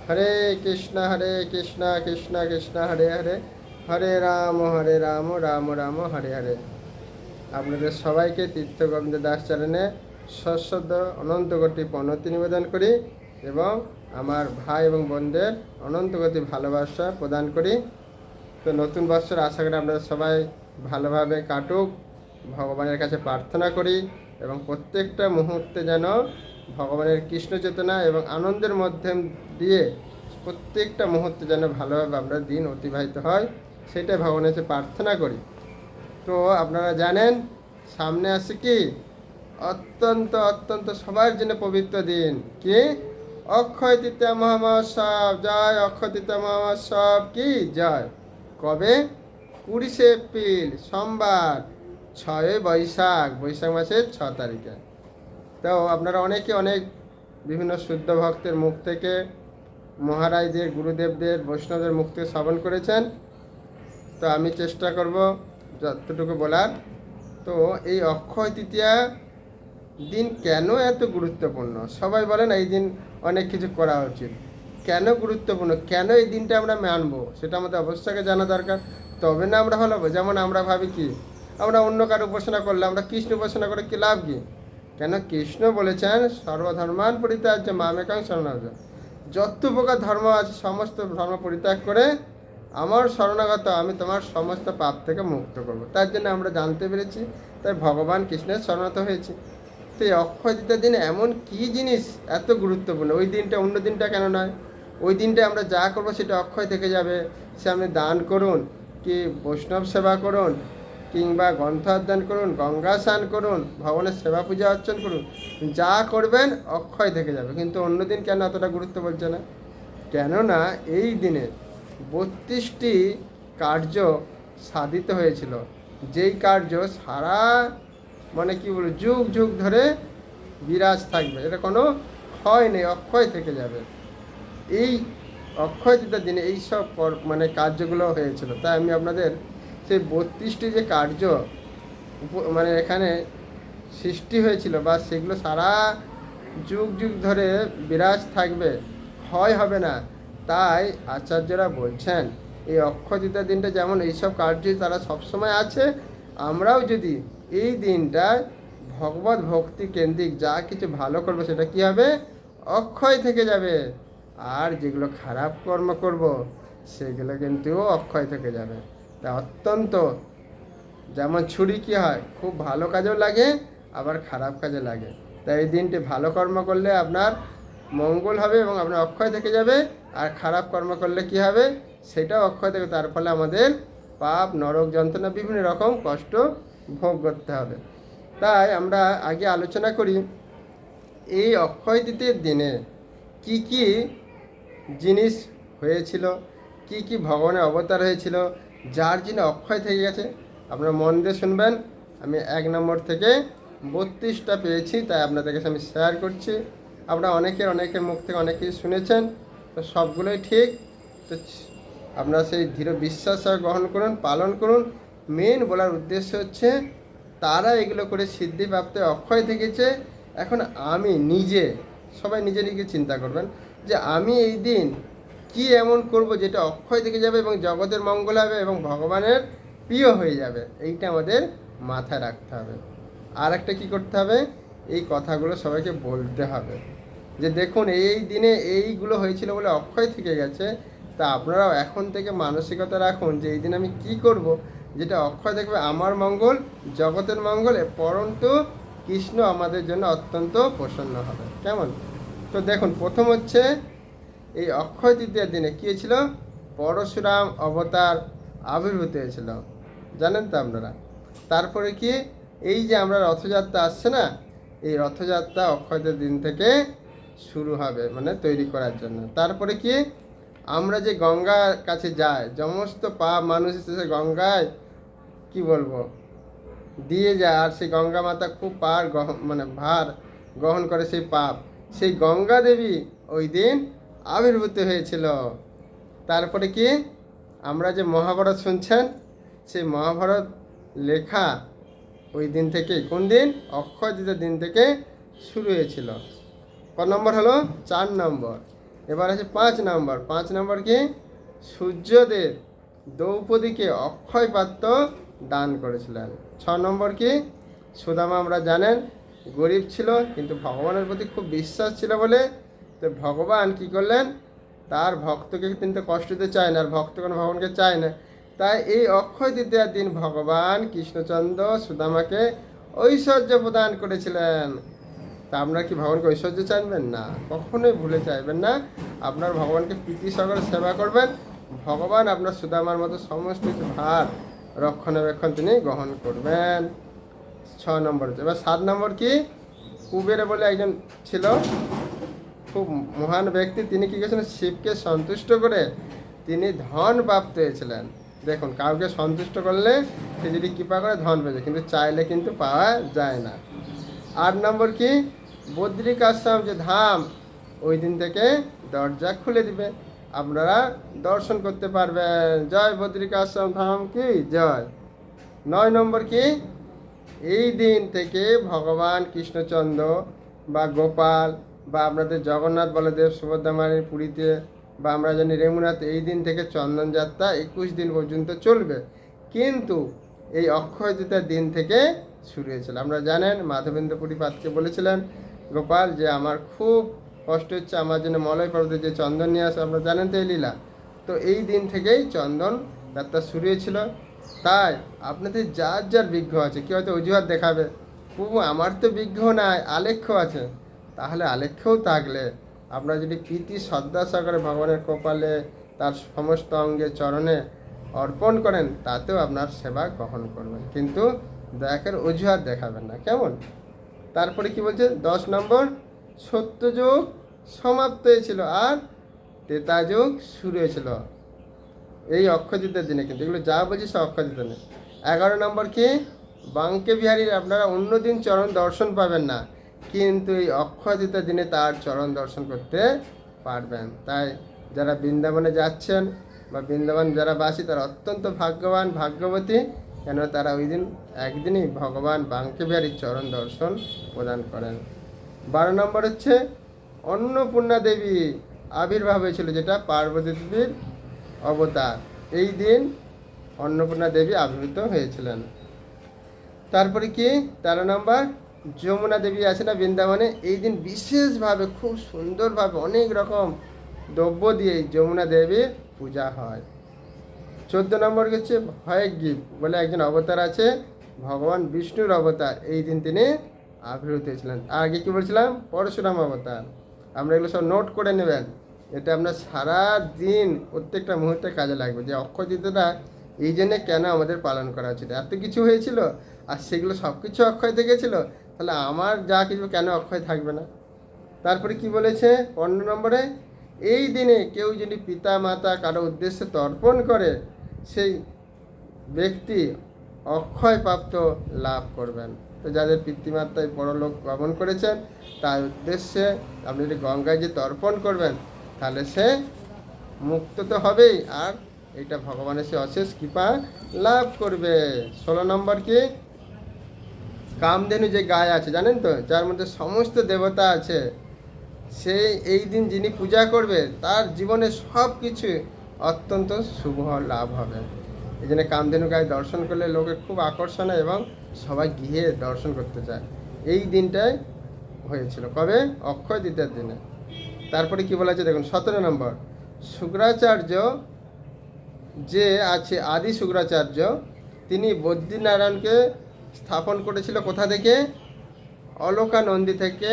হরে কৃষ্ণ কৃষ্ণ কৃষ্ণ হরে হরে, হরে রাম রাম রাম হরে হরে। আপনাদের সবাইকে তীর্থ গোবিন্দ দাস চরণে সশ্রদ্ধ অনন্ত কোটি প্রণতি নিবেদন করি এবং আমার ভাই এবং বোনদের অনন্ত কোটি ভালোবাসা প্রদান করি। তো নতুন বছর আশা করি আপনারা সবাই ভালোভাবে কাটুক, ভগবানের কাছে প্রার্থনা করি এবং প্রত্যেকটা মুহূর্তে যেন ভগবানের কৃষ্ণ চেতনা এবং আনন্দের মধ্যে দিয়ে প্রত্যেকটা মুহূর্তে যেন ভালোভাবে আপনার দিন অতিবাহিত হয়, সেটাই ভগবানের কাছে প্রার্থনা করি। তো আপনারা জানেন সামনে আসে কি অত্যন্ত অত্যন্ত সবার জন্য পবিত্র দিন, কি অক্ষয় তৃতীয়া মহামহোৎসব। জয় অক্ষয় তৃতীয়া মহামহোৎসব কি জয়। কবে? 20শে এপ্রিল সোমবার, 6 বৈশাখ, বৈশাখ মাসের 6 তারিখে। তো আপনারা অনেকে অনেক বিভিন্ন শুদ্ধ ভক্তের মুখ থেকে, মহারাজদের, গুরুদেবদের, বৈষ্ণবদের মুখ থেকে শ্রবণ করেছেন। তো আমি চেষ্টা করব যতটুকু বলার। তো এই অক্ষয় তৃতীয়া দিন কেন এত গুরুত্বপূর্ণ? সবাই বলেন এই দিন অনেক কিছু করা উচিত। কেন গুরুত্বপূর্ণ, কেন এই দিনটা আমরা মানবো, সেটা আমাদের অবশ্যই জানা দরকার। তবে না আমরা ভালো। যেমন আমরা ভাবি কি, আমরা অন্য কারো উপাসনা করলে, আমরা কৃষ্ণ উপাসনা করে কি লাভ কি? কেন কৃষ্ণ বলেছেন সর্বধর্মান পরিত্যাজ্য মামেকাং শরণাগত। যত প্রকার ধর্ম আছে সমস্ত ধর্ম পরিত্যাগ করে আমার শরণাগত, আমি তোমার সমস্ত পাপ থেকে মুক্ত করবো। তার জন্য আমরা জানতে পেরেছি, তাই ভগবান কৃষ্ণের শরণাগত হয়েছি। তো এই অক্ষয় তৃতীয়ার দিনে এমন কি জিনিস এত গুরুত্বপূর্ণ? ওই দিনটা অন্য দিনটা কেন নয়? ওই দিনটা আমরা যা করবো সেটা অক্ষয় থেকে যাবে। সে আপনি দান করুন, কি বৈষ্ণব সেবা করুন, কিংবা গ্রন্থ অধ্যয়ন করুন, গঙ্গা স্নান করুন, ভগবানের সেবা পূজা অর্চন করুন, যা করবেন অক্ষয় থেকে যাবে। কিন্তু অন্য দিন কেন এতটা গুরুত্ব বলছে না? কেননা এই দিনে 32টি কার্য সাধিত হয়েছিল, যেই কার্য সারা মানে কি বলবো যুগ যুগ ধরে বিরাজ থাকবে, এটা কোনো ক্ষয় নেই, অক্ষয় থেকে যাবে। এই অক্ষয় তৃতীয়ার দিনে এইসব মানে কার্যগুলো হয়েছিল। তাই আমি আপনাদের সেই 32টি যে কার্য মানে এখানে সৃষ্টি হয়েছিল, বা সেগুলো সারা যুগ যুগ ধরে বিরাজ থাকবে, ক্ষয় হবে না। তাই আচার্যরা বলছেন এই অক্ষয় তৃতীয়ার দিনটা যেমন এইসব কার্য তারা সবসময় আছে, আমরাও যদি এই দিনটায় ভগবত ভক্তি কেন্দ্রিক যা কিছু ভালো করবো সেটা কি হবে? অক্ষয় থেকে যাবে। আর যেগুলো খারাপ কর্ম করব সেগুলো কিন্তু অক্ষয় থেকে যাবে। তা অত্যন্ত, যেমন ছুরি কি হয়, খুব ভালো কাজেও লাগে আবার খারাপ কাজে লাগে। তাই এই দিনটি ভালো কর্ম করলে আপনার মঙ্গল হবে এবং আপনার অক্ষয় থেকে যাবে, আর খারাপ কর্ম করলে কি হবে? সেটাও অক্ষয় থেকে, তার ফলে আমাদের পাপ, নরক যন্ত্রণা, বিভিন্ন রকম কষ্ট ভোগ করতে হবে। তাই আমরা আগে আলোচনা করি এই অক্ষয় তৃতীয়ার দিনে কি কি জিনিস হয়েছিল, কি কি ভগবানের অবতার হয়েছিল, যার জন্য অক্ষয় থেকে গেছে। আপনারা মন দিয়ে শুনবেন। আমি 1 নম্বর থেকে 32টা পেয়েছি, তাই আপনাদের কাছে আমি শেয়ার করছি। আপনারা অনেকের মুখ থেকে অনেক কিছু শুনেছেন, তো সবগুলোই ঠিক। তো আপনারা সেই দৃঢ় বিশ্বাস গ্রহণ করুন, পালন করুন। মেন বলার উদ্দেশ্য হচ্ছে তারা এগুলো করে সিদ্ধি প্রাপ্তে অক্ষয় থেকেছে। এখন আমি নিজে, সবাই নিজে নিজে চিন্তা করবেন যে আমি এই দিন কি এমন করব যেটা অক্ষয় থেকে যাবে এবং জগতের মঙ্গল হবে এবং ভগবানের প্রিয় হয়ে যাবে। এইটা আমাদের মাথায় রাখতে হবে। আর একটা কী করতে হবে, এই কথাগুলো সবাইকে বলতে হবে যে দেখুন এই দিনে এইগুলো হয়েছিল বলে অক্ষয় থেকে গেছে। তা আপনারাও এখন থেকে মানসিকতা রাখুন যে এই দিন আমি কি করব যেটা অক্ষয় থাকবে, আমার মঙ্গল, জগতের মঙ্গল, পরন্তু কৃষ্ণ আমাদের জন্য অত্যন্ত প্রসন্ন হবে। কেমন? তো দেখুন, প্রথম হচ্ছে এই অক্ষয় তৃতীয়ার দিনে কী হয়েছিল? পরশুরাম অবতার আবির্ভূত হয়েছিল, জানেন তো আপনারা। তারপরে কি, এই যে আমরা রথযাত্রা আসছে না, এই রথযাত্রা অক্ষয় তৃতীয়ার দিন থেকে শুরু হবে, মানে তৈরি করার জন্য। তারপরে কি, আমরা যে গঙ্গার কাছে যাই, সমস্ত পাপ মানুষ এসে গঙ্গায় কি বলবো দিয়ে যায়, আর সেই গঙ্গা মাতা খুব মানে ভার গ্রহণ করে সেই পাপ, সেই গঙ্গা দেবী ওই দিন আবির্ভূত হয়েছিল। তারপরে কি, আমরা যে মহাভারত শুনছেন, সেই মহাভারত লেখা ওই দিন থেকে, কোন দিন? অক্ষয় তৃতীয়ার দিন থেকে শুরু হয়েছিল। ক নম্বর হলো? 4 নম্বর। এবার আছে 5 নম্বর। 5 নম্বর কি? সূর্যদেব দ্রৌপদীকে অক্ষয় পাত্র দান করেছিলেন। 6 নম্বর কি? সুদামা আমরা জানেন গরিব ছিল, কিন্তু ভগবানের প্রতি খুব বিশ্বাস ছিল বলে তো ভগবান কি করলেন, তার ভক্তকে কিন্তু কষ্ট দিতে চায় না, আর ভক্ত কোনো ভগবানকে চায় না। তাই এই অক্ষয় তৃতীয়ার দিন ভগবান কৃষ্ণচন্দ্র সুদামাকে ঐশ্বর্য প্রদান করেছিলেন। তা আপনারা কি ভগবানকে ঐশ্বর্য চাইবেন না? কখনোই ভুলে চাইবেন না। আপনার ভগবানকে প্রীতি সহকারে সেবা করবেন, ভগবান আপনার সুদামার মতো সমস্ত কিছু ভার রক্ষণাবেক্ষণ তিনি গ্রহণ করবেন। 6 নম্বর। এবার 7 নম্বর কি? কুবের বলে একজন ছিল, খুব মহান ব্যক্তি। তিনি কি করেছিলেন? শিবকে সন্তুষ্ট করে তিনি ধন প্রাপ্ত হয়েছিলেন। দেখুন, কাউকে সন্তুষ্ট করলে সে যদি কৃপা করে ধন পেয়েছে, কিন্তু চাইলে কিন্তু পাওয়া যায় না। 8 নম্বর কি? বদ্রিক আশ্রম যে ধাম, ওই দিন থেকে দরজা খুলে দিবে, আপনারা দর্শন করতে পারবেন। জয় বদ্রিক আশ্রম ধাম কি জয়। 9 নম্বর কি? এই দিন থেকে ভগবান কৃষ্ণচন্দ্র বা গোপাল বা আপনাদের জগন্নাথ বলদেব সুভদ্রা মায়ের পুরীতে বা আমরা জানি রেমুনাতে, এই দিন থেকে চন্দন যাত্রা 21 দিন পর্যন্ত চলবে। কিন্তু এই অক্ষয় তৃতীয়ার দিন থেকে শুরু হয়েছিল। আমরা জানেন মাধবেন্দ্র পুরী পাত্রকে বলেছিলেন গোপাল যে আমার খুব কষ্ট হচ্ছে, আমার জন্য মলয় পর্বতে যে চন্দন নিয়ে আসে, আপনারা জানেন তো এই লীলা। তো এই দিন থেকেই চন্দন যাত্রা শুরু হয়েছিল। তাই আপনাদের যার যার বিঘ্ন আছে, কেউ হয়তো অজুহাত দেখাবে, প্রভু আমার তো বিঘ্ন নাই, আলেখ্য আছে। তাহলে আলেখ্যও থাকলে আপনারা যদি প্রীতি শ্রদ্ধা সহকারে ভগবানের কপালে তার সমস্ত অঙ্গে চরণে অর্পণ করেন, তাতেও আপনার সেবা গ্রহণ করবেন, কিন্তু দয়া করে অজুহাত দেখাবেন না, কেমন? তারপরে কি বলছে? 10 নম্বর, সত্যযুগ সমাপ্ত হয়েছিল আর ত্রেতা যুগ শুরু হয়েছিল এই অক্ষয় তৃতীয়ার দিনে। কিন্তু এগুলো যা বলছি সব অক্ষয় তৃতীয়া নেই। 11 নম্বর কি? বাঙ্কে বিহারীর আপনারা অন্য দিন চরণ দর্শন পাবেন না, কিন্তু এই অক্ষয় তৃতীয়ার দিনে তার চরণ দর্শন করতে পারবেন। তাই যারা বৃন্দাবনে যাচ্ছেন বা বৃন্দাবন যারা বাসী, তারা অত্যন্ত ভাগ্যবান ভাগ্যবতী, কেন তারা ওই দিন একদিনই ভগবান বাঙ্কে বিহারীর চরণ দর্শন প্রদান করেন। 12 নম্বর হচ্ছে অন্নপূর্ণা দেবী আবির্ভাব হয়েছিল, যেটা পার্বতী দেবীর অবতার। এই দিন অন্নপূর্ণা দেবী আবির্ভূত হয়েছিলেন। তারপরে কি? 13 নম্বর, যমুনা দেবী আছে না বৃন্দাবনে, এই দিন বিশেষভাবে খুব সুন্দরভাবে অনেক রকম দ্রব্য দিয়ে যমুনা দেবীর পূজা হয়। 14 নম্বর হচ্ছে হয়গ্রীব বলে একজন অবতার আছে, ভগবান বিষ্ণুর অবতার। এই দিন তিনি আবির্ভূত হয়েছিলেন। আগে কি বলছিলাম? পরশুরাম অবতার। আমরা এগুলো সব নোট করে নেবেন, এটা আপনার সারা দিন প্রত্যেকটা মুহূর্তে কাজে লাগবে, যে অক্ষয় তৃতীয়াটা এই জন্যে কেন আমাদের পালন করা উচিত। এত কিছু হয়েছিল আর সেগুলো সব কিছু অক্ষয় থেকেছিল, তাহলে আমার যা কিছু কেন অক্ষয় থাকবে না? তারপরে কি বলেছে 15 নম্বরে? এই দিনে কেউ যদি পিতা মাতা কারো উদ্দেশ্যে তর্পণ করে, সেই ব্যক্তি অক্ষয় প্রাপ্ত লাভ করবেন। তো যাদের পিতৃমাতায় পরলোক গমন করেছেন, তার উদ্দেশ্যে আপনি যদি গঙ্গায় যে তর্পণ করবেন, তাহলে সে মুক্ত তো হবেই, আর এটা ভগবানের সে অশেষ কৃপা লাভ করবে। 16 নম্বর কি? কামধেনু যে গায়ে আছে জানেন তো, যার মধ্যে সমস্ত দেবতা আছে, সে এই দিন যিনি পূজা করবে তার জীবনে সব কিছু অত্যন্ত শুভ লাভ হবে। এই জন্য কামধেনু গায়ে দর্শন করলে লোকের খুব আকর্ষণ হয় এবং সবাই গিয়ে দর্শন করতে চায়। এই দিনটায় হয়েছিল কবে? অক্ষয় তৃতীয়ার দিনে। তারপরে কি বলা আছে দেখুন 17 নম্বর, শুক্রাচার্য যে আছে আদি শুক্রাচার্য, তিনি বদ্রীনারায়ণকে স্থাপন করেছিল কোথা থেকে? অলকানন্দী থেকে।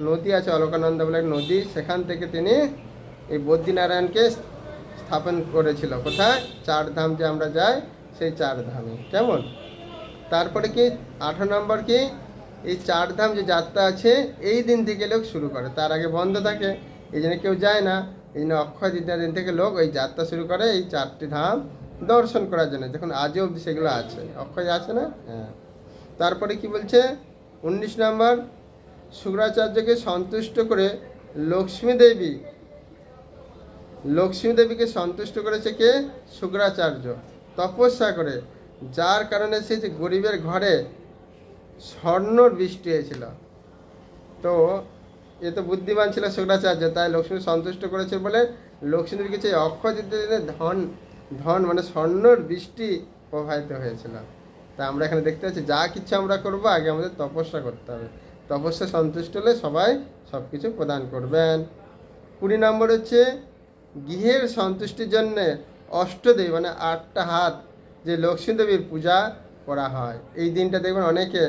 নদী আছে অলকানন্দা বলে এক নদী, সেখান থেকে তিনি এই বদ্রীনারায়ণকে স্থাপন করেছিল। কোথায়? 4 ধাম যে আমরা যাই, সেই 4 ধামে, কেমন? তারপরে কি 18 নম্বর কি? এই 4 ধাম যে যাত্রা আছে এই দিন থেকে লোক শুরু করে, তার আগে বন্ধ থাকে, এই জন্য কেউ যায় না। এই জন্য অক্ষয় তৃতীয়ার দিন থেকে লোক ওই যাত্রা শুরু করে এই 4টি ধাম দর্শন করার জন্য। দেখুন আজও অবধি সেগুলো আছে, অক্ষয় আছে না? হ্যাঁ। তারপরে কি বলছে 19 নম্বর, শুক্রাচার্যকে সন্তুষ্ট করে লক্ষ্মী দেবীকে সন্তুষ্ট করেছে কে? শুক্রাচার্য তপস্যা করে, যার কারণে সে যে গরিবের ঘরে স্বর্ণর বৃষ্টি হয়েছিল। তো এ তো বুদ্ধিমান ছিল শুক্রাচার্য, তাই লক্ষ্মী সন্তুষ্ট করেছে বলে লক্ষ্মীদেবীর কাছে অক্ষয় তৃতীয় দিনে ধন ধন মানে স্বর্ণর বৃষ্টি প্রবাহিত হয়েছিল। তা আমরা এখানে দেখতে পাচ্ছি যা কিছু আমরা করব আগে আমাদের তপস্যা করতে হবে, তপস্যা সন্তুষ্ট হলে সবাই সব কিছু প্রদান করবেন। 20 নম্বর হচ্ছে গৃহের সন্তুষ্টির জন্যে অষ্টদেবী মানে 8টা হাত যে লক্ষ্মীদেবীর পূজা করা হয়। এই দিনটা দেখবেন অনেকে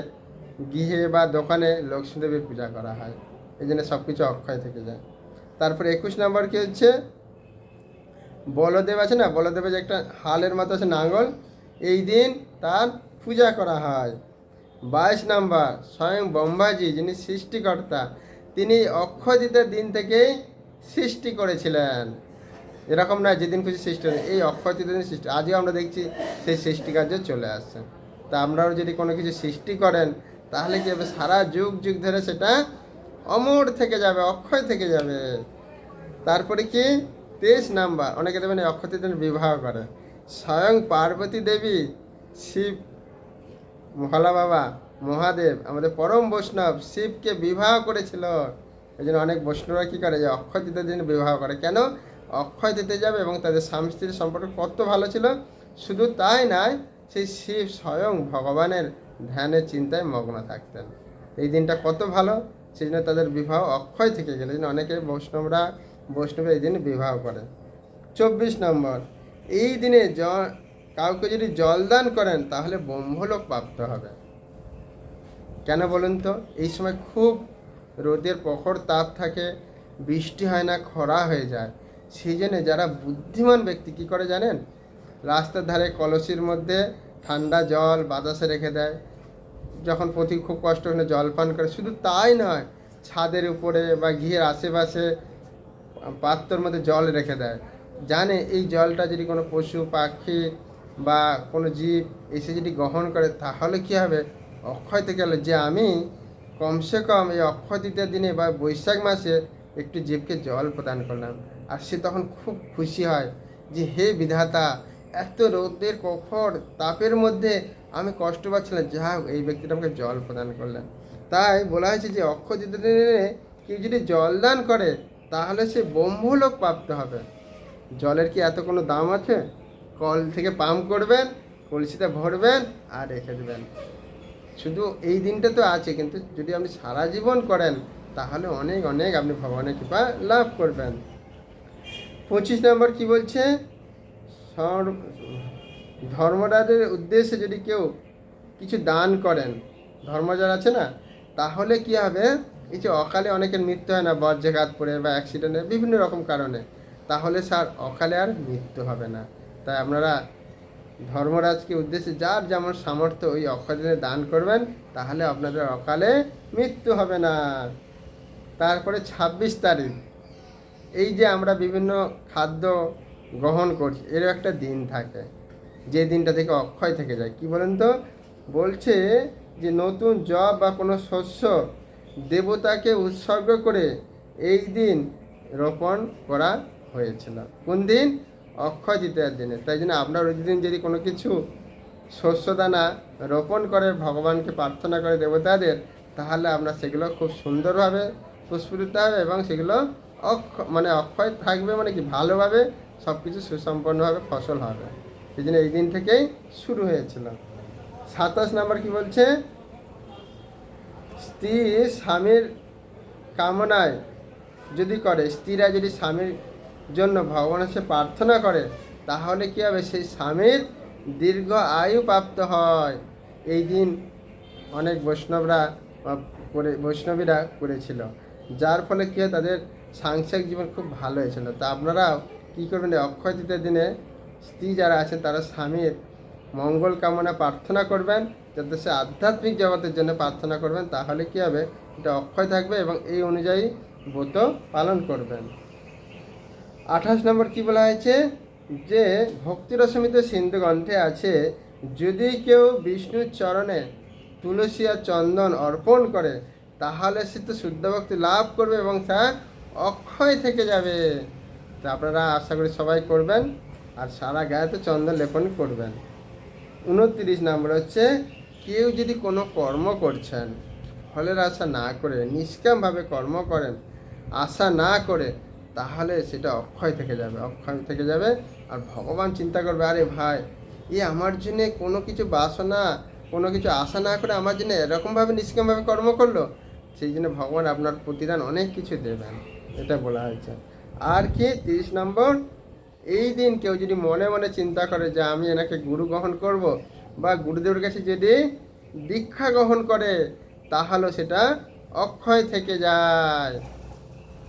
গৃহে বা দোকানে লক্ষ্মীদেবীর পূজা করা হয়, এই জন্য সব কিছু অক্ষয় থেকে যায়। তারপরে 21 নম্বর কি হচ্ছে বলদেব আছে না, বলদেবের যে একটা হালের মতো আছে নাঙ্গল, এই দিন তার পূজা করা হয়। 22 নম্বর স্বয়ং ব্রহ্মাজি যিনি সৃষ্টিকর্তা, তিনি অক্ষয় তৃতীয়ার দিন থেকেই সৃষ্টি করেছিলেন। এরকম নয় যেদিন খুশি সৃষ্টি হয়, এই অক্ষয় তৃতীয় দিন সৃষ্টি, আজও আমরা দেখছি সেই সৃষ্টিকার্য চলে আসছে। তা আমরাও যদি কোনো কিছু সৃষ্টি করেন তাহলে কি হবে, সারা যুগ যুগ ধরে সেটা অমর থেকে যাবে, অক্ষয় থেকে যাবে। তারপরে কি 23 নাম্বার অনেকে দেবেন এই অক্ষয় তৃতীয় বিবাহ করে, স্বয়ং পার্বতী দেবী শিব ভোলা বাবা মহাদেব আমাদের পরম বৈষ্ণব শিবকে বিবাহ করেছিল। এই জন্য অনেক বৈষ্ণবরা কী করে যে অক্ষয় তৃতীয় দিন বিবাহ করে, কেন অক্ষয় তৃতীয় যাবে এবং তাদের স্বামী স্ত্রীর সম্পর্ক কত ভালো ছিল। শুধু তাই নয়, সেই শিব স্বয়ং ভগবানের ধ্যানে চিন্তায় মগ্ন থাকতেন। এই দিনটা কত ভালো, সেই জন্য তাদের বিবাহ অক্ষয় থেকে গেলে এই জন্য অনেকে বৈষ্ণব এই দিন বিবাহ করে। 24 নম্বর এই দিনে কাউকে যদি জলদান করেন তাহলে ব্রহ্মলোক প্রাপ্ত হবে। কেন বলুন তো, এই সময় খুব রোদের প্রখর তাপ থাকে, বৃষ্টি হয় না, খরা হয়ে যায়। সেই জন্য যারা বুদ্ধিমান ব্যক্তি কী করে জানেন, রাস্তার ধারে কলসির মধ্যে ঠান্ডা জল বাতাসে রেখে দেয়, যখন প্রতি খুব কষ্ট হলে জল পান করে। শুধু তাই নয়, ছাদের উপরে বা গৃহের আশেপাশে পাত্রর মধ্যে জল রেখে দেয়, জানে এই জলটা যদি কোনো পশু পাখি বা কোনো জীব এসে যদি গ্রহণ করে তাহলে কী হবে, অক্ষয় থেকে গেল যে আমি কমসে কম এই অক্ষয় তৃতীয়ার দিনে বা বৈশাখ মাসে একটু জীবকে জল প্রদান করলাম। আর সে তখন খুব খুশি হয় যে হে বিধাতা, এত রোদের কঠোর তাপের মধ্যে আমি কষ্ট পাচ্ছিলাম, যা হোক এই ব্যক্তিটা আমাকে জল প্রদান করলেন। তাই বলা হয়েছে যে অক্ষয় তৃতীয়ার দিনে কেউ যদি জল দান করে তাহলে সে ব্রহ্মলোক প্রাপ্ত হবে। জলের কি এত কোনো দাম আছে? কল থেকে পাম্প করবেন, কলসিতে ভরবেন আর রেখে দেবেন। শুধু এই দিনটা তো আছে, কিন্তু যদি আপনি সারা জীবন করেন তাহলে অনেক অনেক আপনি ভগবানের কৃপা লাভ করবেন। 25 নম্বর কি বলছে, ধর্মরাজের উদ্দেশ্যে যদি কেউ কিছু দান করেন, ধর্মরাজ আছে না, তাহলে কি হবে, এই যে অকালে অনেকের মৃত্যু হয় না, বজ্রাঘাত পড়ে বা অ্যাক্সিডেন্টে বিভিন্ন রকম কারণে, তাহলে স্যার অকালে আর মৃত্যু হবে না। তাই আপনারা ধর্মরাজকে উদ্দেশ্যে যার যেমন সামর্থ্য ওই অক্ষয় দিনে দান করবেন, তাহলে আপনাদের অকালে মৃত্যু হবে না। তারপরে 26 তারিখ এই যে আমরা বিভিন্ন খাদ্য গ্রহণ করছি, এরও একটা দিন থাকে যে দিনটা থেকে অক্ষয় থেকে যায়। কি বলেন তো, বলছে যে নতুন জব বা কোনো শস্য দেবতাকে উৎসর্গ করে এই দিন রোপণ করা হয়েছিল। কোন দিন? অক্ষয় তৃতীয়ার দিনে। তাই জন্য আপনার ওই দিন যদি কোনো কিছু শস্যদানা রোপণ করে ভগবানকে প্রার্থনা করে দেবতাদের, তাহলে আপনার সেগুলো খুব সুন্দরভাবে প্রস্ফুটিত হবে এবং সেগুলো অক্ষয় থাকবে, মানে কি ভালোভাবে সব কিছু সুসম্পন্নভাবে ফসল হবে। এই জন্য এই দিন থেকেই শুরু হয়েছিল। 27 নম্বর কি বলছে, স্ত্রী স্বামীর কামনায় যদি করে, স্ত্রীরা যদি স্বামীর জন্য ভগবানের সাথে প্রার্থনা করে তাহলে কী হবে, সেই স্বামীর দীর্ঘ আয়ু প্রাপ্ত হয়। এই দিন অনেক বৈষ্ণবীরা করেছিল, যার ফলে কী হয়, তাদের সাংসারিক জীবন খুব ভালো হয়েছিল। তা আপনারাও কী করবেন, অক্ষয় তৃতীয়ার দিনে স্ত্রী যারা আছেন তারা স্বামীর মঙ্গল কামনা প্রার্থনা করবেন, যাতে সে আধ্যাত্মিক জগতের জন্য প্রার্থনা করবেন, তাহলে কী হবে, এটা অক্ষয় থাকবে এবং এই অনুযায়ী ব্রত পালন করবেন। 28 নম্বর কি বলা হয়েছে, যে ভক্তিরসমিত সিন্ধু গ্রন্থে আছে, যদি কেউ বিষ্ণুর চরণে তুলসী আর চন্দন অর্পণ করে তাহলে সে তো শুদ্ধ ভক্তি লাভ করবে এবং তা অক্ষয় থেকে যাবে। তা আপনারা আশা করি সবাই করবেন আর সারা গায়েতে চন্দন লেপন করবেন। 29 নম্বর হচ্ছে, কেউ যদি কোনো কর্ম করছেন ফলের আশা না করে নিষ্কামভাবে কর্ম করেন, আশা না করে, তাহলে সেটা অক্ষয় থেকে যাবে, অক্ষয় থেকে যাবে। আর ভগবান চিন্তা করবে, আরে ভাই, আমার জন্য কোনো কিছু বাসনা, কোনো কিছু আশা না করে আমার জন্য এরকমভাবে নিষ্কামভাবে কর্ম করলো, সেই জন্য ভগবান আপনার প্রতিদান অনেক কিছু দেবেন, এটা বলা হয়েছে। আর কি 30 নম্বর, এই দিন কেউ যদি মনে মনে চিন্তা করে যে আমি এনাকে গুরু গ্রহণ করব, বা গুরুদেবের কাছে যদি দীক্ষা গ্রহণ করে, তাহলে সেটা অক্ষয় থেকে যায়।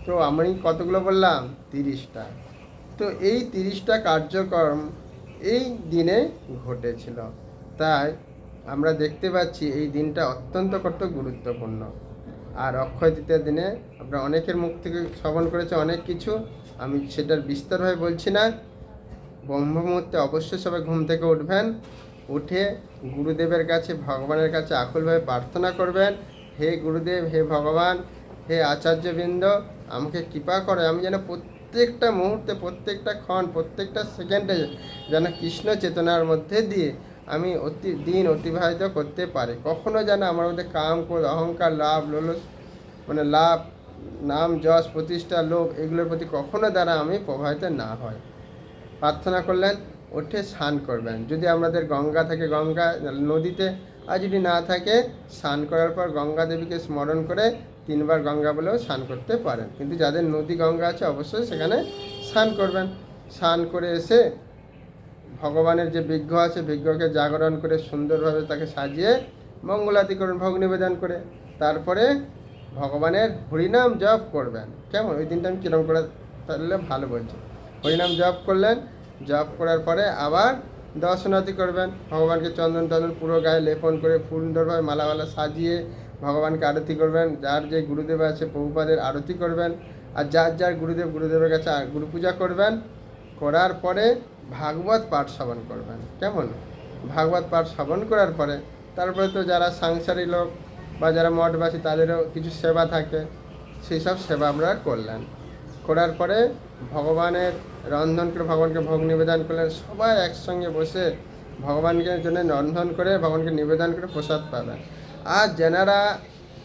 তো আমি কতগুলো বললাম? 30টা। তো এই 30টা কার্যক্রম এই দিনে ঘটেছিল। তাই আমরা দেখতে পাচ্ছি এই দিনটা অত্যন্ত কত গুরুত্বপূর্ণ। আর অক্ষয় তৃতীয়ার দিনে আমরা অনেকের মুখ থেকে শ্রবণ করেছে অনেক কিছু, আমি সেটার বিস্তারভাবে বলছি না। ব্রহ্ম মুহূর্তে অবশ্যই সবাই ঘুম থেকে উঠবেন, উঠে গুরুদেবের কাছে, ভগবানের কাছে আকুলভাবে প্রার্থনা করবেন, হে গুরুদেব, হে ভগবান, হে আচার্যবৃন্দ, আমাকে কৃপা করে আমি যেন প্রত্যেকটা মুহূর্তে, প্রত্যেকটা ক্ষণ, প্রত্যেকটা সেকেন্ডে যেন কৃষ্ণ চেতনার মধ্যে দিয়ে আমি দিন অতিবাহিত করতে পারি। কখনো যেন আমার মধ্যে কাম, ক্রোধ, অহংকার, লাভ, লোলস, মানে লাভ, নাম, যশ, প্রতিষ্ঠা, লোভ, এগুলোর প্রতি কখনো দ্বারা আমি প্রভাবিত না হয়। প্রার্থনা করলেন, উঠে স্নান করবেন। যদি আমাদের গঙ্গা থাকে গঙ্গা নদীতে, আর যদি না থাকে স্নান করার পর গঙ্গা দেবীকে স্মরণ করে 3বার গঙ্গা বলেও স্নান করতে পারেন। কিন্তু যাদের নদী গঙ্গা আছে অবশ্যই সেখানে স্নান করবেন। স্নান করে এসে ভগবানের যে বিগ্রহ আছে, বিগ্রহকে জাগরণ করে সুন্দরভাবে তাকে সাজিয়ে মঙ্গলারতি করবেন ভোগ নিবেদন করে। তারপরে ভগবানের হরিনাম জপ করবেন। কেমন? ওই দিনটা আমি কীরকম করে তাহলে ভালো বলছি। হরিনাম জপ করলেন, জপ করার পরে আবার দর্শনার্থী করবেন। ভগবানকে চন্দন টন্দন পুরো গায়ে লেপন করে সুন্দরভাবে মালা সাজিয়ে ভগবানকে আরতি করবেন। যার যে গুরুদেব আছে প্রভুপাদের আরতি করবেন। আর যার গুরুদেবের কাছে গুরু পূজা করবেন। করার পরে ভাগবত পাঠ শ্রবণ করবেন। কেমন? ভাগবত পাঠ শ্রবণ করার পরে তারপরে তো যারা সাংসারিক লোক বা যারা মঠবাসী তাদেরও কিছু সেবা থাকে, সেই সব সেবা আমরা করলেন। করার পরে ভগবানের রন্ধন করে ভগবানকে ভোগ নিবেদন করলেন। সবাই একসঙ্গে বসে ভগবানকে জন্য রন্ধন করে ভগবানকে নিবেদন করে প্রসাদ পাবেন। আর যেনারা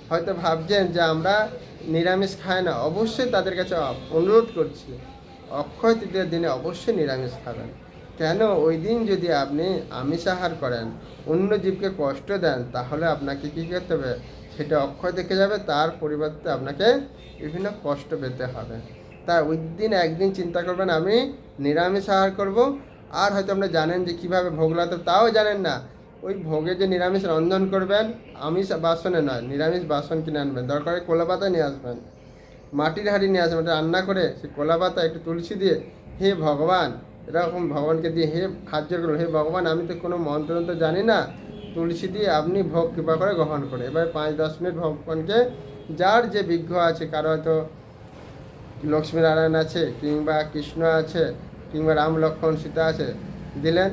হয়তো ভাবছেন যে আমরা নিরামিষ খাই না, অবশ্যই তাদের কাছে অনুরোধ করছি, অক্ষয় তৃতীয়ার দিনে অবশ্যই নিরামিষ খাবেন। কেন? ওই দিন যদি আপনি আমিষ আহার করেন, অন্য জীবকে কষ্ট দেন, তাহলে আপনাকে কী করতে হবে? সেটা অক্ষয় থেকে যাবে, তার পরিবর্তে আপনাকে বিভিন্ন কষ্ট পেতে হবে। তাই ওই দিন একদিন চিন্তা করবেন আমি নিরামিষ আহার করব। আর হয়তো আপনি জানেন যে কীভাবে ভোগ লাগাতে, তাও জানেন না। ওই ভোগে যে নিরামিষ রন্ধন করবেন, আমিষ বাসনে নয়, নিরামিষ বাসন কিনে আনবেন। দরকারে কলা পাতা নিয়ে আসবেন, মাটির হাঁড়ি নিয়ে আসবেন, ওটা রান্না করে সেই কলা পাতা একটু তুলসী দিয়ে, হে ভগবান, এরকম ভগবানকে দিয়ে হে হাত জোর করুন, হে ভগবান, আমি তো কোনো মন্ত্র তো জানি না, তুলসী দিয়ে আপনি ভোগ কৃপা করে গ্রহণ করে। এবার 5-10 মিনিট ভগবানকে, যার যে বিগ্রহ আছে, কারো হয়তো লক্ষ্মীনারায়ণ আছে, কিংবা কৃষ্ণ আছে, কিংবা রাম লক্ষ্মণ সীতা আছে, দিলেন,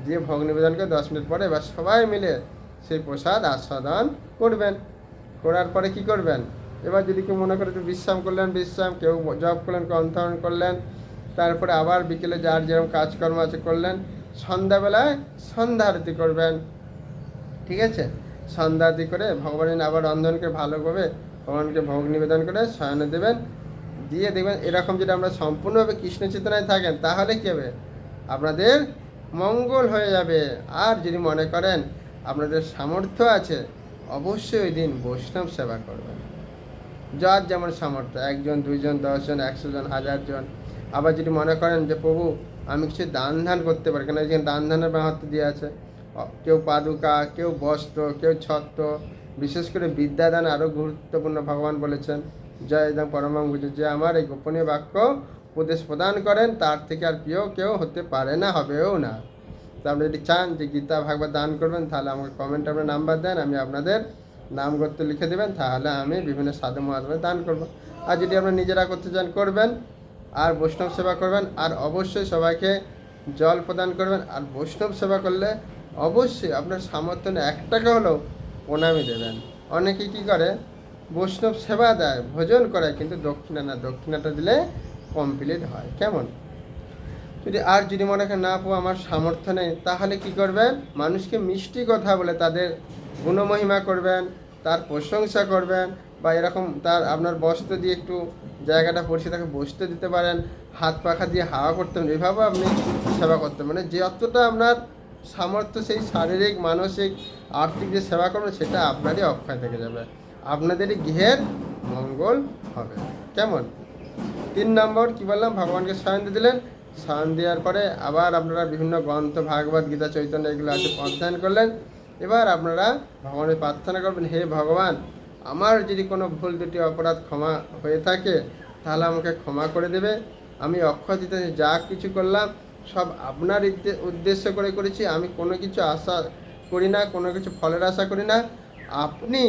দিয়ে ভোগ নিবেদনকে 10 মিনিট পরে এবার সবাই মিলে সেই প্রসাদ আস্বাদন করবেন। করার পরে কি করবেন? এবার যদি কেউ মনে করে একটু বিশ্রাম করলেন, বিশ্রাম, কেউ জব করলেন, কেউ অন্তরণ করলেন। তারপরে আবার বিকেলে যার যেরকম কাজকর্ম আছে করলেন। সন্ধ্যাবেলায় সন্ধ্যা আরতি করবেন। ঠিক আছে? সন্ধ্যা আরতি করে ভগবানের আবার রন্ধনকে ভালোভাবে ভগবানকে ভোগ নিবেদন করে শয়নে দেবেন। দিয়ে দেখবেন এরকম যদি আমরা সম্পূর্ণভাবে কৃষ্ণ চেতনায় থাকেন, তাহলে কী হবে? আপনাদের মঙ্গল হয়ে যাবে। আর যদি মনে করেন আপনাদের সামর্থ্য আছে, অবশ্যই ওই দিন বৈষ্ণব সেবা করবেন। যার যেমন সামর্থ্য, 1 জন, 2 জন, 10 জন, 100 জন, 1000 জন। আবার যদি মনে করেন যে প্রভু আমি কিছু দান ধ্যান করতে পারি, কেন এখানে দান ধ্যানের মাহাত্ম্য দিয়ে আছে। কেউ পাদুকা, কেউ বস্ত্র, কেউ ছত্র, বিশেষ করে বিদ্যাদান আরও গুরুত্বপূর্ণ ভগবান বলেছেন, জয় একদম পরমাং বুঝে, যে আমার এই গোপনীয় বাক্য উপদেশ প্রদান করেন, তার থেকে আর প্রিয় কেউ হতে পারে না, হবেও না। তো আপনি যদি চান যে গীতা ভাগবত দান করবেন, তাহলে আমাকে কমেন্ট আপনার নাম্বার দেন, আমি আপনাদের নাম গোত্র লিখে দেবেন, তাহলে আমি বিভিন্ন সাধু মহাত্মা দান করব। আর যদি আপনারা নিজেরা করতে চান করবেন। আর বৈষ্ণব সেবা করবেন। আর অবশ্যই সবাইকে জল প্রদান করবেন। আর বৈষ্ণব সেবা করলে অবশ্যই আপনার সামর্থ্য 1 টাকা হলেও প্রণামী দেবেন। অনেকে কী করে, বৈষ্ণব সেবা দেয়, ভোজন করে, কিন্তু দক্ষিণা না, দক্ষিণাটা দিলে কমপ্লিট হয়। কেমন? যদি মনে করেন না আপু আমার সামর্থ্য নেই, তাহলে কি করবেন? মানুষকে মিষ্টি কথা বলে তাদের গুণমহিমা করবেন, তার প্রশংসা করবেন, বা এরকম তার আপনার বস্ত্র দিয়ে একটু জায়গাটা পরিষ্কার তাকে বসতে দিতে পারেন, হাত পাখা দিয়ে হাওয়া করতে পারেন, এভাবে আপনি সেবা করতে মানে যতটা আপনার সামর্থ্য সেই শারীরিক, মানসিক, আর্থিক যে সেবা করবেন সেটা আপনারই অক্ষয় থেকে যাবে, আপনাদেরই গৃহের মঙ্গল হবে। কেমন? 3 নম্বর কি বললাম, ভগবানকে শয়ন দিয়ে দিলেন। শয়ন দেওয়ার পরে আবার আপনারা বিভিন্ন গ্রন্থ, ভাগবত গীতা, চৈতন্য এগুলো আছে অধ্যয়ন করলেন। এবার আপনারা ভগবানের প্রার্থনা করবেন, হে ভগবান, আমার যদি কোনো ভুল ত্রুটি অপরাধ ক্ষমা হয়ে থাকে তাহলে আমাকে ক্ষমা করে দেবে। আমি অক্ষয় দিতে যা কিছু করলাম সব আপনার উদ্দেশ্য করে করেছি, আমি কোনো কিছু আশা করি না, কোনো কিছু ফলের আশা করি না। আপনি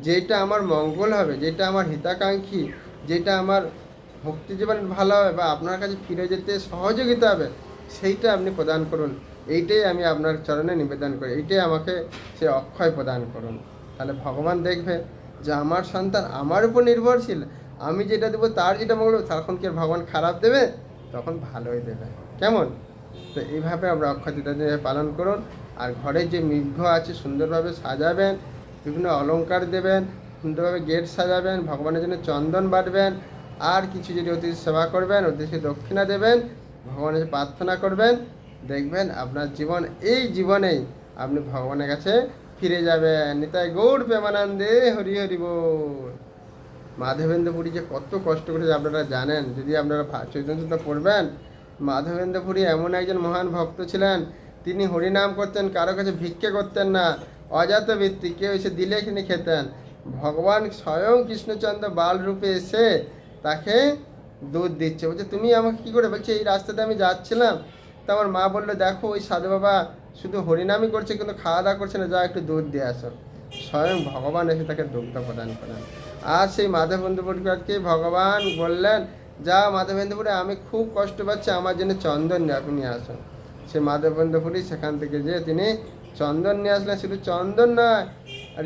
যেটা আমার মঙ্গল হবে, যেটা আমার হিতাকাঙ্ক্ষী, যেটা আমার ভক্তি জীবন ভালো হবে বা আপনার কাছে ফিরে যেতে সহযোগিতা হবে, সেইটা আপনি প্রদান করুন। এইটাই আমি আপনার চরণে নিবেদন করি, এইটাই আমাকে সে অক্ষয় প্রদান করুন। তাহলে ভগবান দেখবে যে আমার সন্তান আমার উপর নির্ভরশীল, আমি যেটা দেবো তার যেটা মঙ্গল, তখন কি আর ভগবান খারাপ দেবে? তখন ভালোই দেবে। কেমন? তো এইভাবে আমরা অক্ষয় তৃতীয়া পালন করুন। আর ঘরে যে মৃঘ আছে সুন্দরভাবে সাজাবেন, বিভিন্ন অলংকার দেবেন, সুন্দরভাবে গেট সাজাবেন, ভগবানের জন্য চন্দন বাটবেন, আর কিছু যদি অতিথি সেবা করবেন, অতিথি দক্ষিণা দেবেন, ভগবানের কাছে প্রার্থনা করবেন, দেখবেন আপনার জীবন এই জীবনেই আপনি ভগবানের কাছে ফিরে যাবেন। নিতাই গৌর প্রেমানন্দে, হরি হরি বল। মাধবেন্দ্র পুরী যে কত কষ্ট করেছে আপনারা জানেন, যদি আপনারা চৈতন্য চরিতামৃত পড়বেন। মাধবেন্দ্র পুরী এমন একজন মহান ভক্ত ছিলেন, তিনি হরিনাম করতেন, কারো কাছে ভিক্ষে করতেন না, অজাত বৃত্তি, কেউ এসে দিলে তিনি খেতেন। ভগবান স্বয়ং কৃষ্ণচন্দ্র বাল রূপে এসে তাকে দুধ দিচ্ছে, বলছে তুমি আমাকে কী করে? বলছে এই রাস্তাতে আমি যাচ্ছিলাম, তো আমার মা বললো দেখো ওই সাধু বাবা শুধু হরিনামই করছে কিন্তু খাওয়া দাওয়া করছে না, যা একটু দুধ দিয়ে আসো। স্বয়ং ভগবান এসে তাকে দুগ্ধ প্রদান করেন। আর সেই মাধবেন্দ্রপুরীকে ভগবান বললেন, যা মাধবেন্দ্রপুরে আমি খুব কষ্ট পাচ্ছি, আমার জন্য চন্দন নিয়ে আসুন। সে মাধবেন্দ্রপুরী সেখান থেকে যে তিনি চন্দন নিয়ে আসলেন। শুধু চন্দন নয়,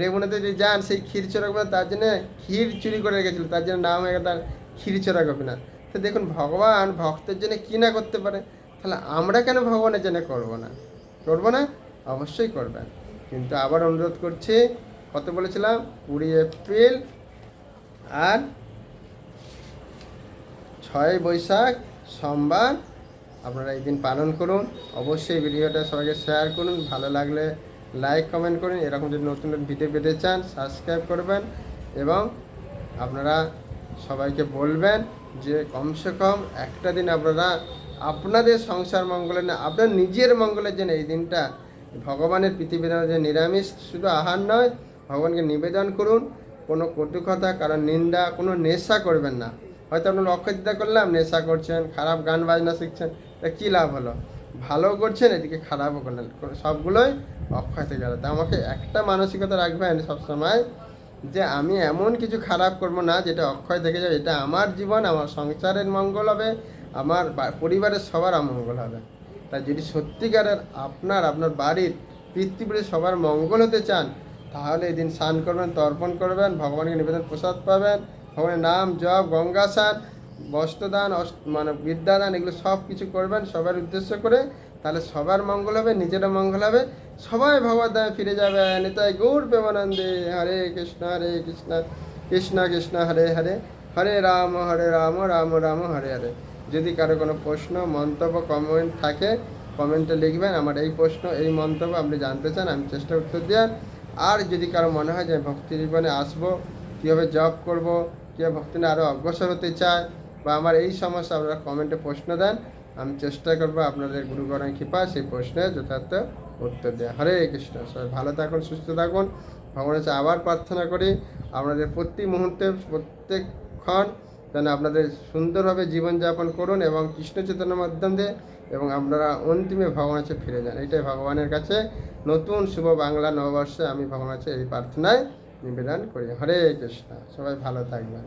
রেমুনাতে যে যান সেই ক্ষীরচোরা গোপীনাথ, তার জন্য ক্ষীর চুরি করে রেখেছিল, তার জন্য নাম হয়ে গেল তার ক্ষীরচোরা গোপীনাথ। তো দেখুন ভগবান ভক্তের জন্য কী না করতে পারে, তাহলে আমরা কেন ভগবানের জন্য করবো না? করবো না? অবশ্যই করবেন। কিন্তু আবার অনুরোধ করছি, কত বলেছিলাম, 20 এপ্রিল আর 6 বৈশাখ সোমবার আপনারা এই দিন পালন করুন। অবশ্যই ভিডিওটা সবাইকে শেয়ার করুন, ভালো লাগলে লাইক কমেন্ট করুন। এরকম যদি নতুন ভিডিও পেতে চান সাবস্ক্রাইব করবেন, এবং আপনারা সবাইকে বলবেন যে কমসে কম একটা দিন আপনারা আপনাদের সংসার মঙ্গলের না, আপনার নিজের মঙ্গলের জন্য এই দিনটা ভগবানের পৃথিবীর যে নিরামিষ শুধু আহার নয়, ভগবানকে নিবেদন করুন। কোনো কটু কথা, কারণ নিন্দা, কোনো নেশা করবেন না। হয়তো আপনারা অক্ষয় তৃতীয়া করলাম, নেশা করছেন, খারাপ গান বাজনা শিখছেন, তা কী লাভ হলো? ভালো করছেন, এদিকে খারাপও করলেন, সবগুলোই অক্ষয় থেকে গেল। তা আমাকে একটা মানসিকতা রাখবেন সবসময়, যে আমি এমন কিছু খারাপ করবো না যেটা অক্ষয় থেকে যাবে। এটা আমার জীবন, আমার সংসারের মঙ্গল হবে, আমার পরিবারের সবার অমঙ্গল হবে। তাই যদি সত্যিকারের আপনার বাড়ির পৃথিবীর সবার মঙ্গল হতে চান, তাহলে এই দিন স্নান করবেন, তর্পণ করবেন, ভগবানকে নিবেদন প্রসাদ পাবেন, ভগবানের নাম জপ, গঙ্গাসান, বস্ত্রদান, মানে বিদ্যাদান, এগুলো সব কিছু করবেন সবার উদ্দেশ্য করে। তাহলে সবার মঙ্গল হবে, নিজেরও মঙ্গল হবে, সবাই ভগবত ধামে ফিরে যাবে। নিতাই গৌর প্রেমানন্দে, হরে কৃষ্ণ কৃষ্ণ কৃষ্ণ হরে হরে, হরে রাম রাম রাম হরে হরে। যদি কারো কোনো প্রশ্ন, মন্তব্য, কমেন্ট থাকে, কমেন্টে লিখবেন। আমার এই প্রশ্ন, এই মন্তব্য আপনি জানতে চান, আমি চেষ্টা উত্তর দেওয়ার। আর যদি কারো মনে হয় যে ভক্তি জীবনে আসবো, কীভাবে জব করব, কীভাবে ভক্তি নিয়ে আরও অগ্রসর হতে চায়, বা আমার এই সমস্যা, আপনারা কমেন্টে প্রশ্ন দেন, আমি চেষ্টা করবো আপনাদের গুরুগণের কৃপা সেই প্রশ্নের যথার্থ উত্তর দেওয়া। হরে কৃষ্ণ। সবাই ভালো থাকুন, সুস্থ থাকুন। ভগবানের কাছে আবার প্রার্থনা করি আপনাদের প্রতি মুহূর্তে, প্রত্যেকক্ষণ যেন আপনাদের সুন্দরভাবে জীবনযাপন করুন এবং কৃষ্ণ চেতনার মাধ্যম দিয়ে, এবং আপনারা অন্তিমে ভগবানের কাছে ফিরে যান। এটাই ভগবানের কাছে নতুন শুভ বাংলা নববর্ষে আমি ভগবানের কাছে এই প্রার্থনায় নিবেদন করি। হরে কৃষ্ণ। সবাই ভালো থাকবেন।